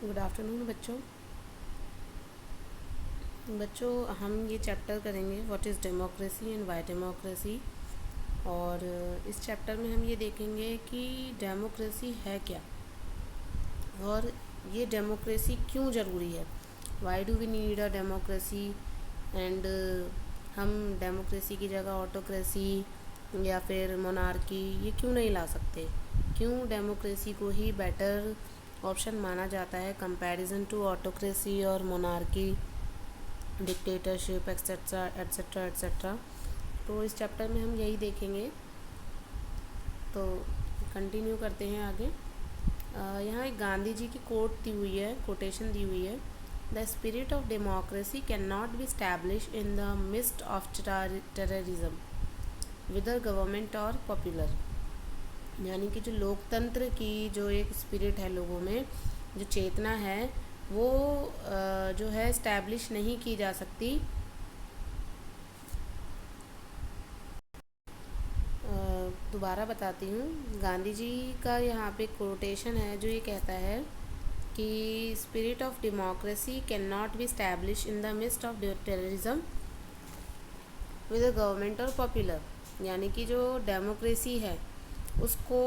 Good afternoon बच्चों। हम ये चैप्टर करेंगे what is democracy and Y democracy. और इस चैप्टर में हम ये देखेंगे कि डेमोक्रेसी है क्या और ये डेमोक्रेसी क्यों ज़रूरी है। Why do we need a democracy and हम डेमोक्रेसी की जगह ऑटोक्रेसी या फिर मोनार्की ये क्यों नहीं ला सकते। क्यों डेमोक्रेसी को ही बेटर ऑप्शन माना जाता है कंपैरिजन टू ऑटोक्रेसी और monarchy, dictatorship etcetera etcetera etcetera. तो इस चैप्टर में हम यही देखेंगे। तो कंटिन्यू करते हैं आगे। यहाँ एक गांधी जी की कोटेशन दी हुई है। The spirit of democracy can not be establish in the mist of terrorism whether government और पॉपुलर। यानी कि जो लोकतंत्र की जो एक स्पिरिट है, लोगों में जो चेतना है, वो जो है इस्टेब्लिश नहीं की जा सकती दोबारा बताती हूँ। गांधी जी का यहाँ पे कोटेशन है जो ये कहता है कि spirit of democracy can not be establish in the mist of terrorism with the government और पॉपुलर। यानी कि जो डेमोक्रेसी है उसको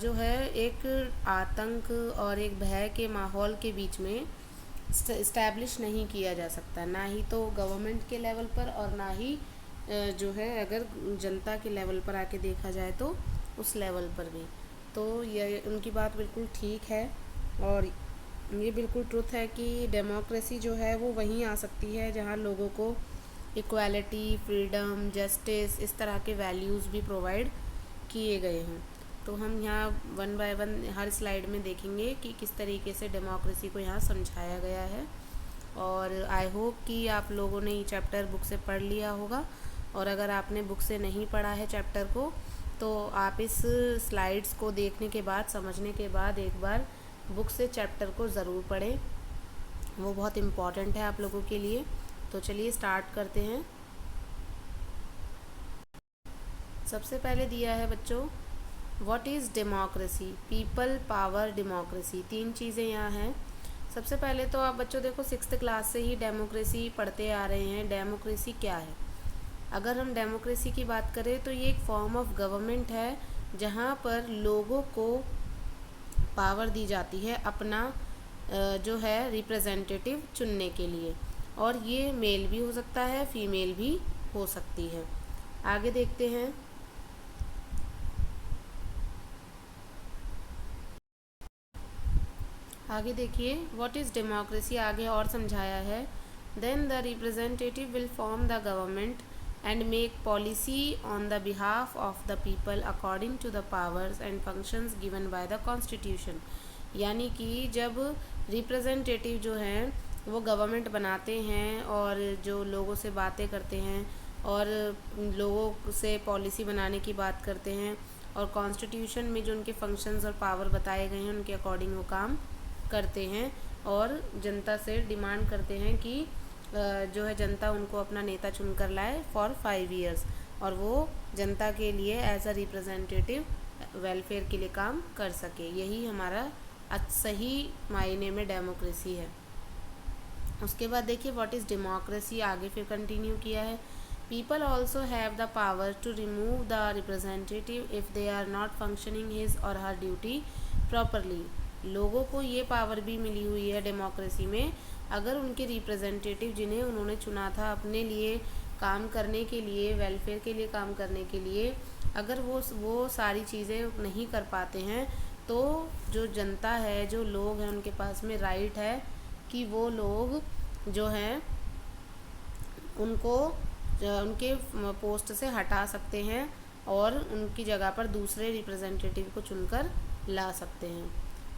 जो है एक आतंक और एक भय के माहौल के बीच में इस्टेब्लिश नहीं किया जा सकता, ना ही तो गवर्नमेंट के लेवल पर और ना ही जो है अगर जनता के लेवल पर आके देखा जाए तो उस लेवल पर भी। तो ये उनकी बात बिल्कुल ठीक है और ये बिल्कुल ट्रुथ है कि डेमोक्रेसी जो है वो वहीं आ सकती है जहाँ लोगों को इक्वालिटी, फ्रीडम, जस्टिस, इस तरह के वैल्यूज़ भी प्रोवाइड किए गए हों। तो हम यहाँ one by one her slide में देखेंगे कि किस तरीके से डेमोक्रेसी को यहाँ समझाया गया है। और आई होप कि आप लोगों ने ये चैप्टर बुक से पढ़ लिया होगा। और अगर आपने बुक से नहीं पढ़ा है चैप्टर को तो आप इस स्लाइड्स को देखने के बाद, समझने के बाद एक बार बुक से चैप्टर को ज़रूर पढ़ें, वो बहुत इम्पॉर्टेंट है आप लोगों के लिए। तो चलिए स्टार्ट करते हैं। सबसे पहले दिया है बच्चों what is democracy, people, power, democracy. 3 चीज़ें यहाँ हैं। सबसे पहले तो आप बच्चों देखो 6th क्लास से ही डेमोक्रेसी पढ़ते आ रहे हैं। डेमोक्रेसी क्या है? अगर हम डेमोक्रेसी की बात करें तो ये एक फॉर्म ऑफ गवर्नमेंट है जहाँ पर लोगों को पावर दी जाती है अपना जो है रिप्रेजेंटेटिव चुनने के लिए। और ये मेल भी हो सकता है, फीमेल भी हो सकती है। आगे देखते हैं। आगे देखिए व्हाट इज़ डेमोक्रेसी, आगे और समझाया है। Then the representative will form the government and make policy on the behalf of the people according to the powers and functions given by the constitution। यानी कि जब रिप्रेजेंटेटिव जो हैं वो गवर्नमेंट बनाते हैं और जो लोगों से बातें करते हैं और लोगों से पॉलिसी बनाने की बात करते हैं और कॉन्स्टिट्यूशन में जो उनके फंक्शंस और पावर बताए गए हैं उनके अकॉर्डिंग वो काम करते हैं और जनता से डिमांड करते हैं कि जो है जनता उनको अपना नेता चुनकर लाए फॉर 5 ईयर्स और वो जनता के लिए एज अ रिप्रेजेंटेटिव वेलफेयर के लिए काम कर सके। यही हमारा सही मायने में डेमोक्रेसी है। उसके बाद देखिए व्हाट इज़ डेमोक्रेसी, आगे फिर कंटिन्यू किया है। People also have the power to remove the representative if they are not functioning his or her duty properly. लोगों को ये पावर भी मिली हुई है डेमोक्रेसी में, अगर उनके रिप्रेजेंटेटिव जिन्हें उन्होंने चुना था अपने लिए काम करने के लिए, वेलफेयर के लिए काम करने के लिए, अगर वो सारी चीज़ें नहीं कर पाते हैं तो जो जनता है, जो लोग हैं, उनके पास में राइट है कि वो लोग जो हैं उनको उनके पोस्ट से हटा सकते हैं और उनकी जगह पर दूसरे रिप्रेजेंटेटिव को चुनकर ला सकते हैं।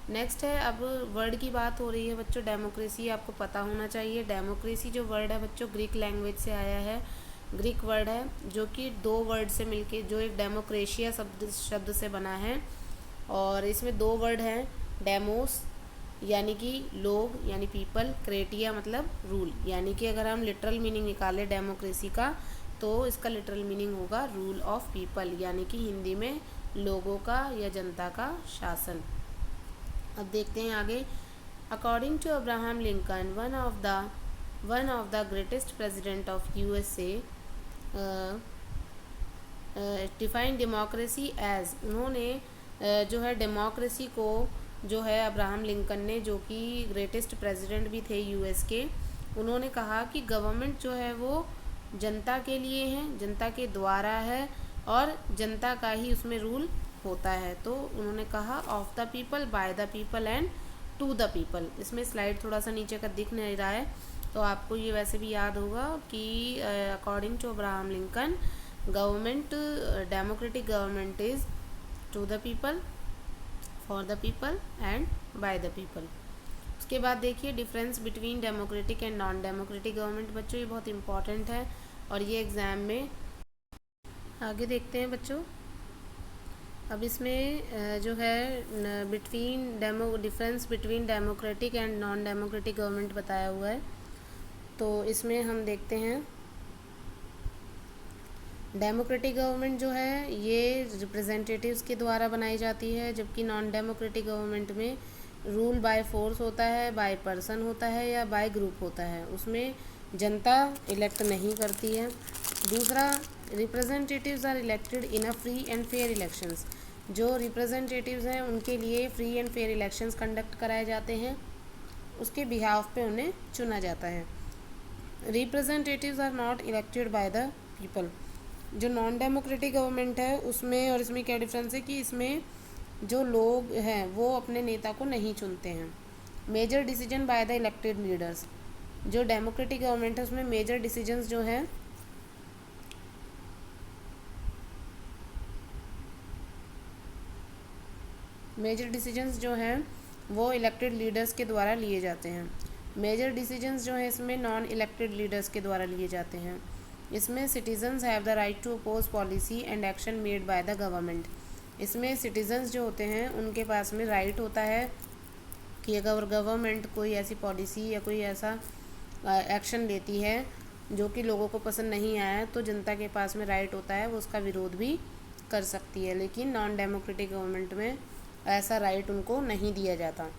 नेक्स्ट है, अब वर्ड की बात हो रही है बच्चों। डेमोक्रेसी आपको पता होना चाहिए। डेमोक्रेसी जो वर्ड है बच्चों ग्रीक लैंग्वेज से आया है। ग्रीक वर्ड है जो कि 2 वर्ड से मिलके जो एक डेमोक्रेशिया शब्द से बना है। और इसमें 2 वर्ड हैं, डेमोस यानी कि लोग यानी पीपल, क्रेटिया मतलब रूल। यानी कि अगर हम लिटरल मीनिंग निकालें डेमोक्रेसी का तो इसका लिटरल मीनिंग होगा रूल ऑफ पीपल, यानी कि हिंदी में लोगों का या जनता का शासन। अब देखते हैं आगे। According to Abraham Lincoln, one of the greatest president of USA, uh, define democracy as, उन्होंने जो है डेमोक्रेसी को जो है अब्राहम लिंकन ने, जो कि ग्रेटेस्ट प्रेसिडेंट भी थे यूएस के, उन्होंने कहा कि गवर्नमेंट जो है वो जनता के लिए है, जनता के द्वारा है और जनता का ही उसमें रूल होता है। तो उन्होंने कहा of the people, by the people and to the people. इसमें स्लाइड थोड़ा सा नीचे का दिख नहीं रहा है, तो आपको ये वैसे भी याद होगा कि according to Abraham Lincoln, government, democratic government is to the people, for the people and by the people. उसके बाद देखिए difference between democratic and non democratic government. बच्चों ये बहुत इंपॉर्टेंट है और ये एग्ज़ाम में आगे देखते हैं बच्चों। अब इसमें जो है difference between democratic and non democratic government बताया हुआ है। तो इसमें हम देखते हैं डेमोक्रेटिक गवर्नमेंट जो है ये रिप्रेजेंटेटिव्स के द्वारा बनाई जाती है, जबकि नॉन डेमोक्रेटिक गवर्नमेंट में रूल बाय फोर्स होता है, बाय पर्सन होता है या बाय ग्रुप होता है, उसमें जनता इलेक्ट नहीं करती है। दूसरा, representatives are elected in a free and fair elections. जो रिप्रेजेंटेटिव्स हैं उनके लिए free and fair elections conduct कराए जाते हैं, उसके बिहाफ पे उन्हें चुना जाता है। Representatives are not elected by the people. जो नॉन डेमोक्रेटिक गवर्नमेंट है उसमें और इसमें क्या डिफरेंस है कि इसमें जो लोग हैं वो अपने नेता को नहीं चुनते हैं। Major decision by the elected leaders. जो डेमोक्रेटिक गवर्नमेंट है उसमें मेजर डिसीजंस जो हैं वो इलेक्टेड लीडर्स के द्वारा लिए जाते हैं। मेजर डिसीजंस जो हैं इसमें नॉन इलेक्टेड लीडर्स के द्वारा लिए जाते हैं। इसमें citizens have the right to oppose policy and action made by the government. इसमें सिटीजन्स जो होते हैं उनके पास में राइट होता है कि अगर गवर्नमेंट कोई ऐसी पॉलिसी या कोई ऐसा एक्शन लेती है जो कि लोगों को पसंद नहीं आया, तो जनता के पास में राइट होता है वो उसका विरोध भी कर सकती है। लेकिन नॉन डेमोक्रेटिक गवर्नमेंट में ऐसा राइट उनको नहीं दिया जाता।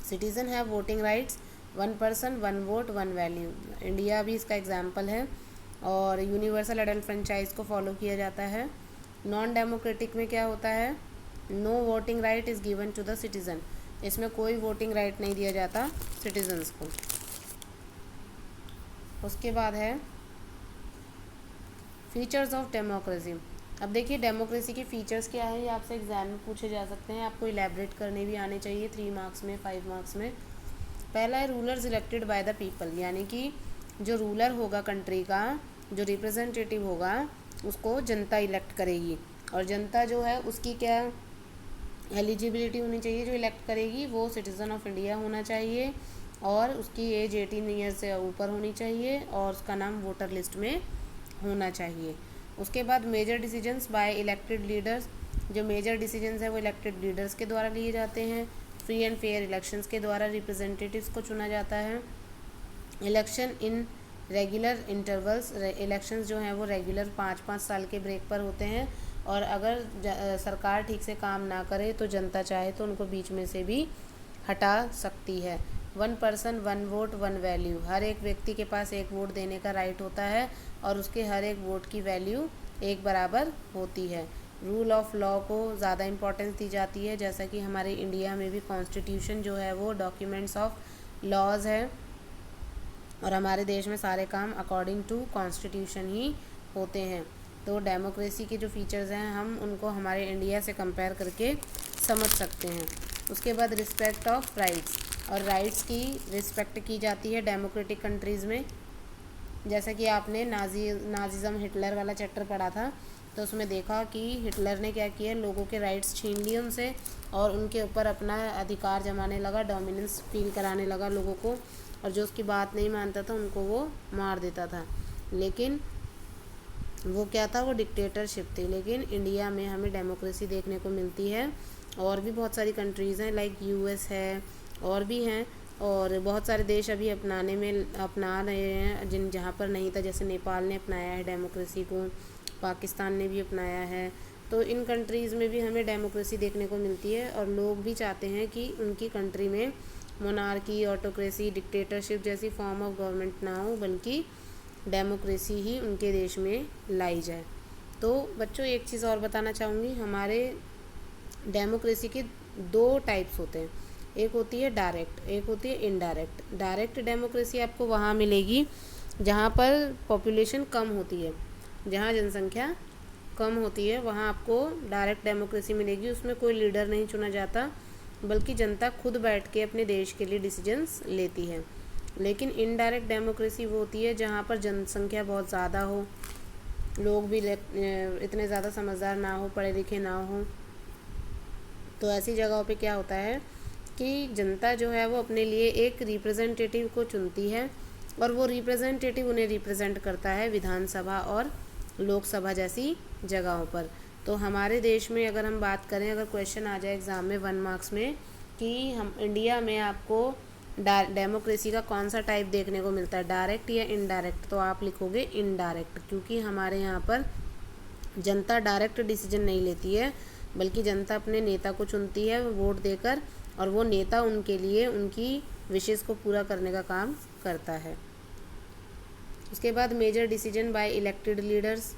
Citizen have voting rights, one person one vote one value. India भी इसका एग्जाम्पल है और यूनिवर्सल एडल्ट फ्रेंचाइज को फॉलो किया जाता है। नॉन डेमोक्रेटिक में क्या होता है, no voting right is given to the citizen. इसमें कोई वोटिंग राइट नहीं दिया जाता सिटीजन्स को। उसके बाद है फीचर्स ऑफ डेमोक्रेसी। अब देखिए डेमोक्रेसी के फीचर्स क्या हैं, ये आपसे एग्जाम में पूछे जा सकते हैं, आपको इलेबरेट करने भी आने चाहिए 3 मार्क्स में, 5 मार्क्स में। पहला है rulers elected by the people, यानी कि जो रूलर होगा कंट्री का, जो रिप्रेजेंटेटिव होगा उसको जनता इलेक्ट करेगी। और जनता जो है उसकी क्या एलिजिबिलिटी होनी चाहिए, जो इलेक्ट करेगी वो सिटीज़न ऑफ इंडिया होना चाहिए और उसकी एज 18 ईयर से ऊपर होनी चाहिए और उसका नाम वोटर लिस्ट में होना चाहिए। उसके बाद major decisions by elected leaders. जो मेजर डिसीजंस है वो इलेक्टेड लीडर्स के द्वारा लिए जाते हैं। फ्री एंड फेयर इलेक्शंस के द्वारा रिप्रेजेंटेटिव्स को चुना जाता है। Election in regular intervals. Elections जो हैं वो रेगुलर 5-5 साल के ब्रेक पर होते हैं और अगर सरकार ठीक से काम ना करे तो जनता चाहे तो उनको बीच में से भी हटा सकती है। One person one vote one value. हर एक व्यक्ति के पास एक वोट देने का राइट होता है और उसके हर एक वोट की वैल्यू एक बराबर होती है। रूल ऑफ लॉ को ज़्यादा इम्पोर्टेंस दी जाती है, जैसा कि हमारे इंडिया में भी कॉन्स्टिट्यूशन जो है वो डॉक्यूमेंट्स ऑफ लॉज है और हमारे देश में सारे काम अकॉर्डिंग टू कॉन्स्टिट्यूशन ही होते हैं। तो डेमोक्रेसी के जो फीचर्स हैं हम उनको हमारे इंडिया से कंपेयर करके समझ सकते हैं। उसके बाद रिस्पेक्ट ऑफ राइट्स, और राइट्स की रिस्पेक्ट की जाती है डेमोक्रेटिक कंट्रीज़ में। जैसा कि आपने नाजिज़म हिटलर वाला चैप्टर पढ़ा था तो उसमें देखा कि हिटलर ने क्या किया, लोगों के राइट्स छीन लिए उनसे और उनके ऊपर अपना अधिकार जमाने लगा, डोमिनेंस फील कराने लगा लोगों को, और जो उसकी बात नहीं मानता था उनको वो मार देता था। लेकिन वो क्या था, वो डिक्टेटरशिप थी। लेकिन इंडिया में हमें डेमोक्रेसी देखने को मिलती है और भी बहुत सारी कंट्रीज़ हैं लाइक यूएस है और भी हैं, और बहुत सारे देश अभी अपना रहे हैं जहाँ पर नहीं था, जैसे नेपाल ने अपनाया है डेमोक्रेसी को, पाकिस्तान ने भी अपनाया है। तो इन कंट्रीज़ में भी हमें डेमोक्रेसी देखने को मिलती है और लोग भी चाहते हैं कि उनकी कंट्री में मोनार्की, ऑटोक्रेसी, डिक्टेटरशिप जैसी फॉर्म ऑफ गवर्नमेंट ना हो, बल्कि डेमोक्रेसी ही उनके देश में लाई जाए। तो बच्चों एक चीज़ और बताना चाहूँगी, हमारे डेमोक्रेसी के दो टाइप्स होते हैं, एक होती है डायरेक्ट, एक होती है इनडायरेक्ट। डायरेक्ट डेमोक्रेसी आपको वहाँ मिलेगी जहाँ पर पॉपुलेशन कम होती है, जहाँ जनसंख्या कम होती है, वहाँ आपको डायरेक्ट डेमोक्रेसी मिलेगी। उसमें कोई लीडर नहीं चुना जाता, बल्कि जनता खुद बैठ के अपने देश के लिए डिसीजंस लेती है। लेकिन इनडायरेक्ट डेमोक्रेसी वो होती है जहाँ पर जनसंख्या बहुत ज़्यादा हो, लोग भी इतने ज़्यादा समझदार ना हो, पढ़े लिखे ना हो। तो ऐसी जगहों पे क्या होता है कि जनता जो है वो अपने लिए एक रिप्रेजेंटेटिव को चुनती है, और वो रिप्रेजेंटेटिव उन्हें रिप्रेजेंट करता है विधानसभा और लोकसभा जैसी जगहों पर। तो हमारे देश में अगर हम बात करें, अगर क्वेश्चन आ जाए एग्ज़ाम में 1 मार्क्स में कि हम इंडिया में आपको डेमोक्रेसी का कौन सा टाइप देखने को मिलता है, डायरेक्ट या इनडायरेक्ट, तो आप लिखोगे इनडायरेक्ट, क्योंकि हमारे यहाँ पर जनता डायरेक्ट डिसीजन नहीं लेती है, बल्कि जनता अपने नेता को चुनती है वोट देकर, और वो नेता उनके लिए उनकी विशेष को पूरा करने का काम करता है। उसके बाद major decision by elected leaders.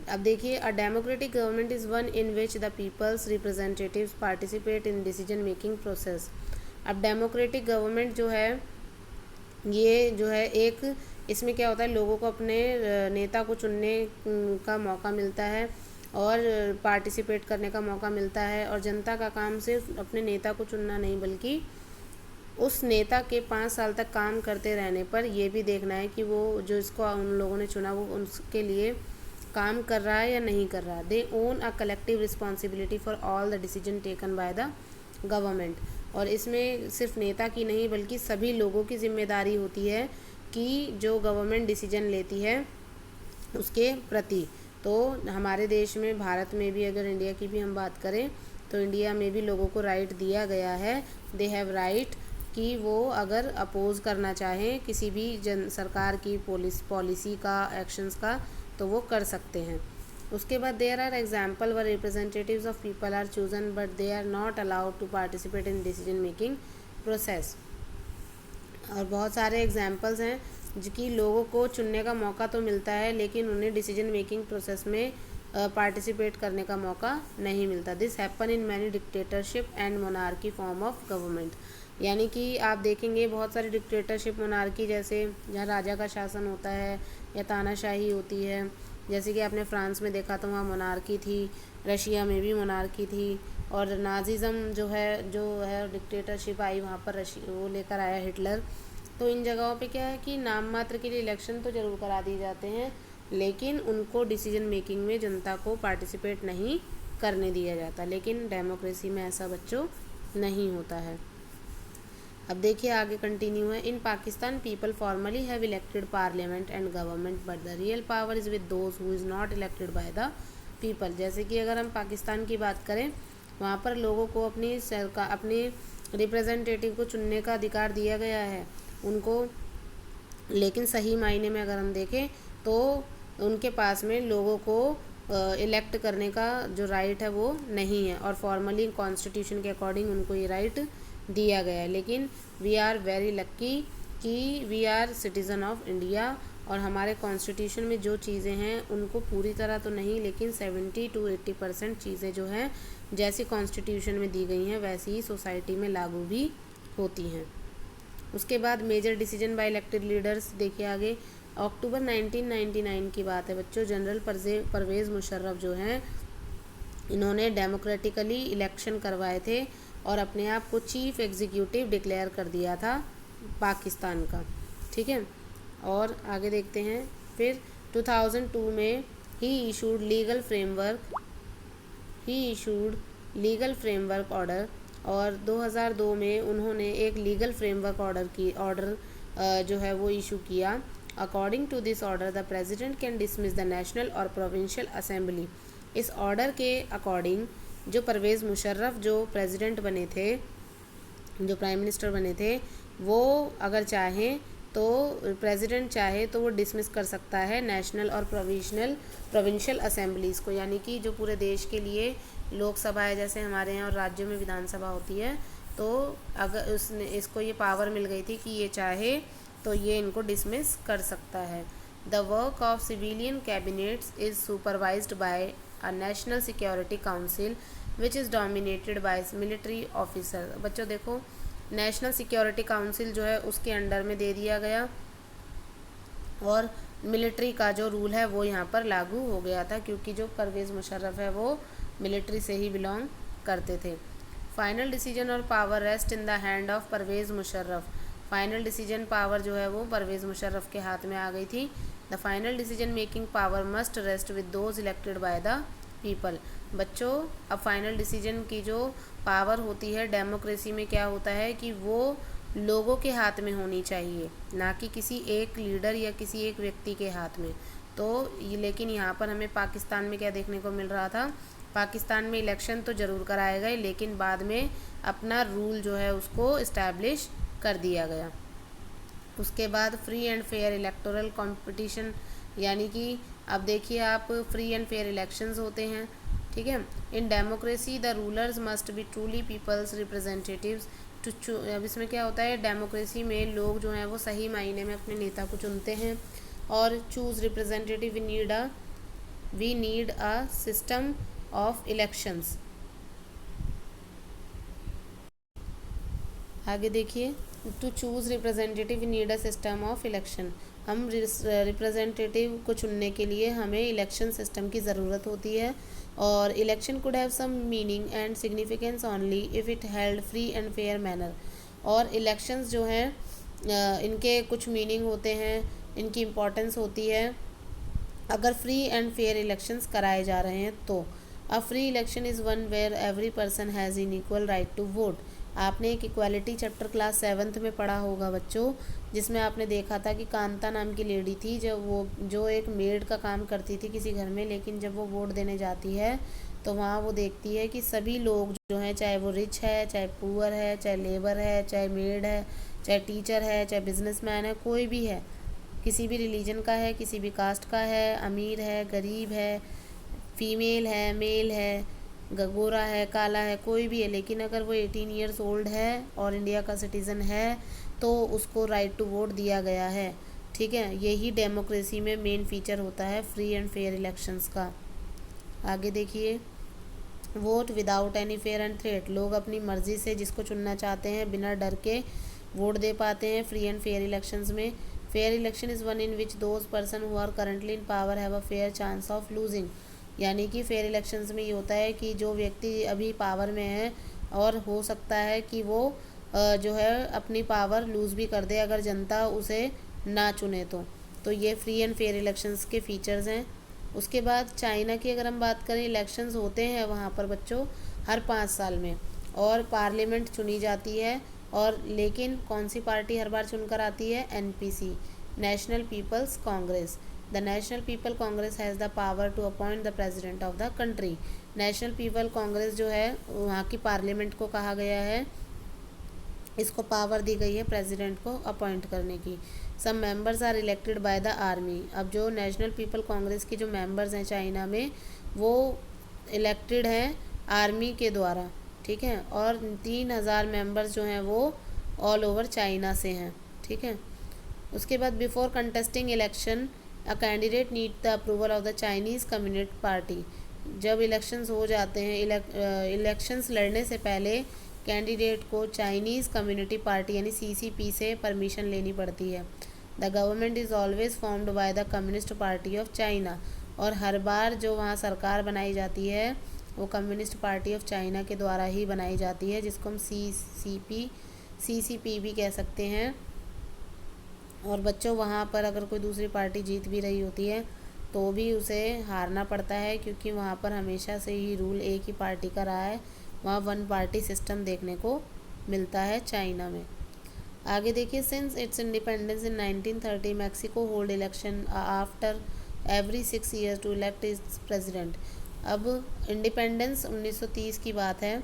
अब देखिए, a democratic government is one in which the people's representatives participate in decision making process. अब डेमोक्रेटिक गवर्नमेंट जो है, ये जो है एक, इसमें क्या होता है, लोगों को अपने नेता को चुनने का मौका मिलता है और पार्टिसिपेट करने का मौका मिलता है, और जनता का काम सिर्फ अपने नेता को चुनना नहीं, बल्कि उस नेता के 5 साल तक काम करते रहने पर ये भी देखना है कि वो जो इसको उन लोगों ने चुना वो उसके लिए काम कर रहा है या नहीं कर रहा। They own a collective responsibility for all the decision taken by the government. और इसमें सिर्फ नेता की नहीं, बल्कि सभी लोगों की जिम्मेदारी होती है कि जो गवर्नमेंट डिसीजन लेती है उसके प्रति। तो हमारे देश में, भारत में भी, अगर इंडिया की भी हम बात करें, तो इंडिया में भी लोगों को राइट दिया गया है, दे हैव राइट, कि वो अगर अपोज़ करना चाहें किसी भी सरकार की पॉलिसी का, एक्शंस का, तो वो कर सकते हैं। उसके बाद there are example where representatives of people are chosen but they are not allowed to participate in decision making process. और बहुत सारे एग्जाम्पल्स हैं जिनकी लोगों को चुनने का मौका तो मिलता है, लेकिन उन्हें डिसीजन मेकिंग प्रोसेस में पार्टिसिपेट करने का मौका नहीं मिलता। This happen in many dictatorship and monarchy form of government. यानी कि आप देखेंगे बहुत सारी डिक्टेटरशिप, मोनार्की जैसे, जहाँ राजा का शासन होता है या तानाशाही होती है, जैसे कि आपने फ्रांस में देखा तो वहाँ मोनार्की थी, रशिया में भी मोनार्की थी, और नाजिज़म जो है डिक्टेटरशिप आई वहाँ पर, वो लेकर आया हिटलर। तो इन जगहों पे क्या है कि नाम मात्र के लिए इलेक्शन तो ज़रूर करा दिए जाते हैं, लेकिन उनको डिसीजन मेकिंग में जनता को पार्टिसिपेट नहीं करने दिया जाता। लेकिन डेमोक्रेसी में ऐसा बच्चों नहीं होता है। अब देखिए आगे कंटिन्यू है। In Pakistan people formally have elected parliament and government but the real power is with those who is not elected by the people. जैसे कि अगर हम पाकिस्तान की बात करें, वहाँ पर लोगों को अपनी सरकार, अपने रिप्रेजेंटेटिव को चुनने का अधिकार दिया गया है उनको, लेकिन सही मायने में अगर हम देखें तो उनके पास में लोगों को इलेक्ट करने का जो राइट है वो नहीं है, और फॉर्मली कॉन्स्टिट्यूशन के अकॉर्डिंग उनको ये राइट दिया गया है। लेकिन वी आर वेरी लक्की कि we are citizen of India, और हमारे कॉन्स्टिट्यूशन में जो चीज़ें हैं उनको पूरी तरह तो नहीं, लेकिन 70 to 80% चीज़ें जो हैं जैसी कॉन्स्टिट्यूशन में दी गई हैं वैसी ही सोसाइटी में लागू भी होती हैं। उसके बाद major decision by elected leaders. देखिए आगे, अक्टूबर 1999 की बात है बच्चों। जनरल परवेज़ मुशर्रफ जो हैं, इन्होंने डेमोक्रेटिकली इलेक्शन करवाए थे और अपने आप को चीफ एग्जीक्यूटिव डिक्लेयर कर दिया था पाकिस्तान का, ठीक है। और आगे देखते हैं। फिर 2002 में he issued legal framework order, और 2002 में उन्होंने एक लीगल फ्रेमवर्क ऑर्डर जो है वो इशू किया। According to this order the president can dismiss the national और प्रोविंशियल असेंबली। इस ऑर्डर के अकॉर्डिंग जो परवेज़ मुशर्रफ जो प्रेसिडेंट बने थे, जो प्राइम मिनिस्टर बने थे, वो अगर चाहें तो प्रेसिडेंट चाहे तो वो डिसमिस कर सकता है नेशनल और प्रोविंशियल असेंबलीज़ को, यानी कि जो पूरे देश के लिए लोकसभा है, जैसे हमारे यहाँ और राज्यों में विधानसभा होती है, तो अगर उसने इसको ये पावर मिल गई थी कि ये चाहे तो ये इनको डिसमिस कर सकता है। The work of civilian cabinets is supervised by a national security council which is dominated by military officer. बच्चों देखो, नेशनल सिक्योरिटी काउंसिल जो है उसके अंडर में दे दिया गया और मिलिट्री का जो रूल है वो यहाँ पर लागू हो गया था, क्योंकि जो परवेज़ मुशर्रफ है वो मिलिट्री से ही बिलोंग करते थे। फाइनल डिसीजन और power rest in the hand of Pervez Musharraf. Final decision power जो है वो परवेज़ मुशर्रफ के हाथ में आ गई थी। The final decision making power must rest with those elected by the people. बच्चों, अब फाइनल डिसीजन की जो पावर होती है डेमोक्रेसी में क्या होता है कि वो लोगों के हाथ में होनी चाहिए, ना कि किसी एक लीडर या किसी एक व्यक्ति के हाथ में। तो लेकिन यहाँ पर हमें पाकिस्तान में क्या देखने को मिल रहा था, पाकिस्तान में इलेक्शन तो ज़रूर कराए गए लेकिन बाद में अपना रूल जो है उसको इस्टेब्लिश कर दिया गया। उसके बाद free and fair electoral competition, यानी कि अब देखिए आप, फ्री एंड फेयर इलेक्शंस होते हैं, ठीक है। In democracy the rulers must be truly people's representatives to. अब इसमें क्या होता है, डेमोक्रेसी में लोग जो हैं वो सही मायने में अपने नेता को चुनते हैं। और choose representative we need a system of elections. आगे देखिए, to choose representative need a system of election. हम रिप्रेजेंटेटिव को चुनने के लिए हमें इलेक्शन सिस्टम की ज़रूरत होती है। और election could have some meaning and significance only if it held free and fair manner. और इलेक्शंस जो हैं इनके कुछ मीनिंग होते हैं, इनकी इम्पोर्टेंस होती है अगर फ्री एंड फेयर इलेक्शंस कराए जा रहे हैं तो। A free election is one where every person has in equal right to vote. आपने एक इक्वालिटी चैप्टर क्लास 7th में पढ़ा होगा बच्चों, जिसमें आपने देखा था कि कांता नाम की लेडी थी जो एक मेड का काम करती थी किसी घर में, लेकिन जब वो वोट देने जाती है तो वहाँ वो देखती है कि सभी लोग जो हैं, चाहे वो रिच है, चाहे पुअर है, चाहे लेबर है, चाहे मेड है, चाहे टीचर है, चाहे बिजनेसमैन है, कोई भी है, किसी भी रिलीजन का है, किसी भी कास्ट का है, अमीर है, गरीब है, फीमेल है, मेल है, गोरा है, काला है, कोई भी है, लेकिन अगर वो 18 ईयर्स ओल्ड है और इंडिया का सिटीज़न है तो उसको राइट टू वोट दिया गया है, ठीक है। यही डेमोक्रेसी में मेन फीचर होता है फ्री एंड फेयर इलेक्शंस का। आगे देखिए, vote without any fair and threat. लोग अपनी मर्ज़ी से जिसको चुनना चाहते हैं बिना डर के वोट दे पाते हैं फ्री एंड फेयर इलेक्शंस में। Fair election is one in which those person who are currently in power have a fair chance of losing. यानी कि फेयर इलेक्शंस में ये होता है कि जो व्यक्ति अभी पावर में है और हो सकता है कि वो जो है अपनी पावर लूज़ भी कर दे अगर जनता उसे ना चुने तो ये फ्री एंड फेयर इलेक्शंस के फीचर्स हैं। उसके बाद चाइना की अगर हम बात करें, इलेक्शंस होते हैं वहाँ पर बच्चों हर 5 साल में, और पार्लियामेंट चुनी जाती है। और लेकिन कौन सी पार्टी हर बार चुनकर आती है, NPC, National People's Congress. The National People Congress has the power to appoint the president of the country. National People Congress जो है वहाँ की पार्लियामेंट को कहा गया है, इसको पावर दी गई है प्रेसिडेंट को अपॉइंट करने की। सब members are elected by the army. अब जो नेशनल पीपल कांग्रेस के जो मेंबर्स हैं चाइना में, वो इलेक्टेड हैं आर्मी के द्वारा, ठीक है। और 3000 मेंबर्स जो हैं वो ऑल ओवर चाइना से हैं, ठीक है। उसके बाद before contesting election a candidate need the approval of the Chinese communist party. जब इलेक्शंस हो जाते हैं, इलेक्शंस लड़ने से पहले कैंडिडेट को चाइनीज़ कम्युनिटी पार्टी यानी सीसीपी से परमिशन लेनी पड़ती है। The government is always formed by the communist party of China. और हर बार जो वहाँ सरकार बनाई जाती है वो कम्युनिस्ट पार्टी ऑफ चाइना के द्वारा ही बनाई जाती है, जिसको हम सीसीपी भी कह सकते हैं। और बच्चों वहाँ पर अगर कोई दूसरी पार्टी जीत भी रही होती है तो भी उसे हारना पड़ता है, क्योंकि वहाँ पर हमेशा से ही रूल एक ही पार्टी का रहा है। वहाँ वन पार्टी सिस्टम देखने को मिलता है चाइना में। आगे देखिए, since its independence in 1930 Mexico hold election after every 6 years to elect its president. अब इंडिपेंडेंस 1930 की बात है।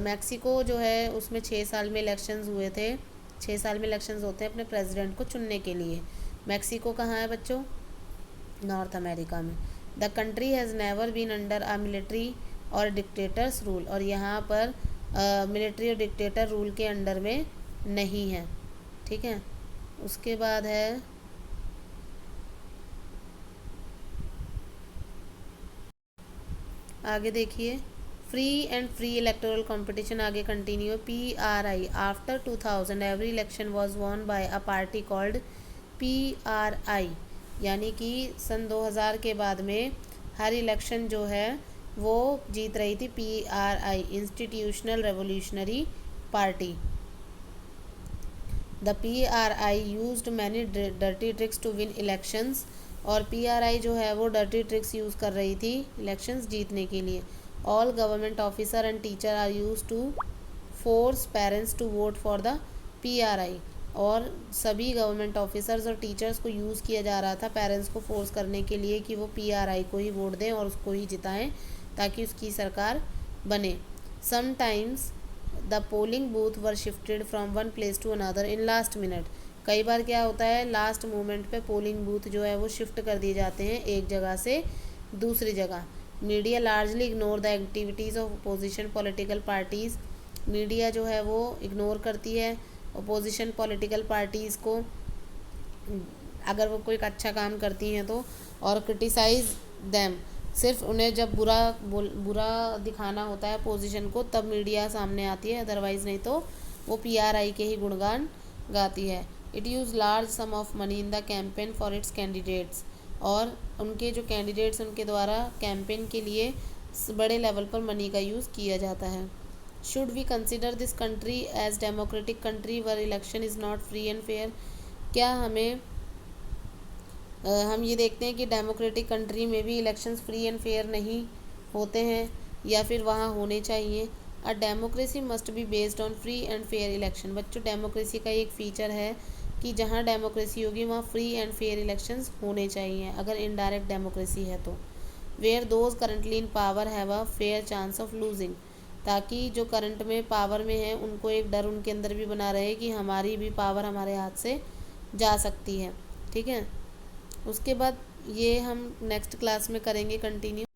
मैक्सिको जो है उसमें 6 साल में इलेक्शंस हुए थे। 6 साल में इलेक्शंस होते हैं अपने प्रेसिडेंट को चुनने के लिए। मैक्सिको कहाँ है बच्चों, नॉर्थ अमेरिका में। The country has never been under a military और डिक्टेटर्स रूल। और यहाँ पर मिलिट्री और डिक्टेटर रूल के अंडर में नहीं है। ठीक है, उसके बाद है आगे देखिए, free and free electoral competition आगे continue. PRI after 2000 every election was won by a party called PRI, यानी कि सन 2000 के बाद में हर इलेक्शन जो है वो जीत रही थी PRI, Institutional Revolutionary Party. The PRI used many dirty tricks to win elections, और PRI जो है वो डर्टी ट्रिक्स यूज़ कर रही थी इलेक्शंस जीतने के लिए। All government officer and teacher are use to force parents to vote for the PRI, और सभी गवर्नमेंट ऑफिसर्स और टीचर्स को यूज़ किया जा रहा था पेरेंट्स को फोर्स करने के लिए कि वो PRI को ही वोट दें और उसको ही जिताएं ताकि उसकी सरकार बने। Sometimes the polling booth were shifted from one place to another in last minute, कई बार क्या होता है लास्ट मोमेंट पे पोलिंग बूथ जो है वो शिफ्ट कर दिए जाते हैं एक जगह से दूसरी जगह। Media largely ignore the activities of opposition political parties, media जो है वो इग्नोर करती है अपोजिशन पॉलिटिकल पार्टीज़ को अगर वो कोई अच्छा काम करती हैं तो, और क्रिटिसाइज दैम, सिर्फ उन्हें जब बुरा दिखाना होता है पोजीशन को तब मीडिया सामने आती है, अदरवाइज़ नहीं तो वो PRI के ही गुणगान गाती है। It use large some of money in the campaign for its candidates, और उनके जो कैंडिडेट्स उनके द्वारा कैंपेन के लिए बड़े लेवल पर मनी का यूज़ किया जाता है। Should we consider this country as democratic country where election is not free and fair, क्या हम ये देखते हैं कि डेमोक्रेटिक कंट्री में भी इलेक्शंस फ्री एंड फेयर नहीं होते हैं या फिर वहाँ होने चाहिए। A democracy must be based on free and fair election, बच्चों डेमोक्रेसी का एक फ़ीचर है कि जहाँ डेमोक्रेसी होगी वहाँ फ्री एंड फेयर इलेक्शंस होने चाहिए, अगर इनडायरेक्ट डेमोक्रेसी है तो। Where those currently in power have a fair chance of losing, ताकि जो करंट में पावर में है उनको एक डर उनके अंदर भी बना रहे कि हमारी भी पावर हमारे हाथ से जा सकती है। ठीक है, उसके बाद ये हम नेक्स्ट क्लास में करेंगे कंटिन्यू।